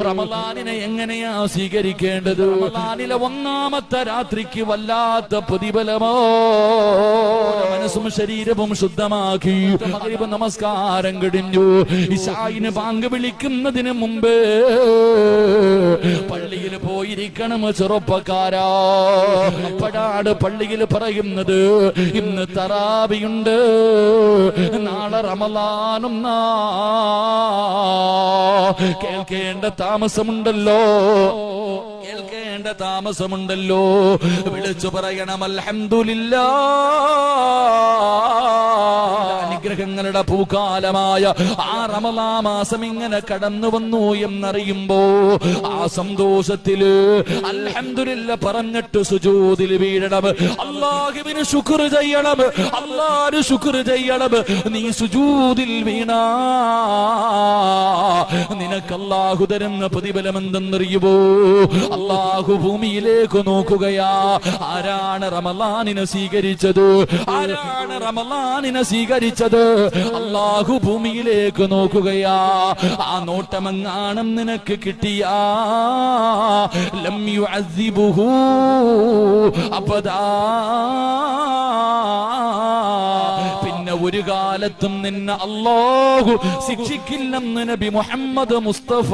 റമളാനിനെ എങ്ങനെയാ സ്വീകരിക്കേണ്ടത്? റമളാനിലെ ഒന്നാമത്തെ രാത്രിക്ക് വല്ലാത്ത പ്രതിഫലമോ. മനസ്സും ശരീരവും ശുദ്ധമാക്കി മഗ്‌രിബ് നമസ്കാരം കഴിഞ്ഞു. ഇശായിന് ബാങ്ക് വിളിക്കുന്നതിന് മുമ്പ് പള്ളിയിൽ പോയിരിക്കണം ചെറുപ്പക്കാരാ. അപ്പോഴാണ് പള്ളിയിൽ പറയുന്നത്, ഇന്ന് തറാവിയുണ്ട്, നാളെ റമളാനും. കേൾക്കേണ്ട താമസമുണ്ടല്ലോ, കേൾക്കേണ്ട താമസമുണ്ടല്ലോ. വിളിച്ചു പറയണം അൽഹംദുലില്ലാഹ്, അനുഗ്രഹങ്ങളുടെ പൂക്കാലമായ ആ റമളാൻ മാസം ഇങ്ങനെ കടന്നു വന്നു എന്നറിയുമ്പോ ആ സന്തോഷത്തില് അൽഹംദുലില്ലാഹ് പറഞ്ഞിട്ട് സുജൂദിൽ വീഴണം, അല്ലാഹുവിന് ശുക്ർ ചെയ്യണം, അല്ലാഹുവിന് ശുക്ർ ചെയ്യണം. നീ സുജൂദിൽ വീണാ നിനക്ക് അല്ലാഹു തരുന്ന പ്രതിഫലം എന്തെന്നറിയുമോ? അല്ലാഹു ഭൂമിയിലേക്ക് നോക്കുകയാ. ആരാണ് റമളാനിനെ സ്വീകരിച്ചത്? ആരാണ് റമളാനിനെ സ്വീകരിച്ചത്? അല്ലാഹു ഭൂമിയിലേക്ക് നോക്കുകയാ. ആ നോട്ടമെങ്ങാനും നിനക്ക് കിട്ടിയാ ലം യുഅസിബുഹു അബദാ, പിന്നെ ഒരു കാലത്തും നിന്നെ അല്ലാഹു ശിക്ഷിക്കില്ലെന്ന് നബി മുഹമ്മദ് മുസ്തഫ.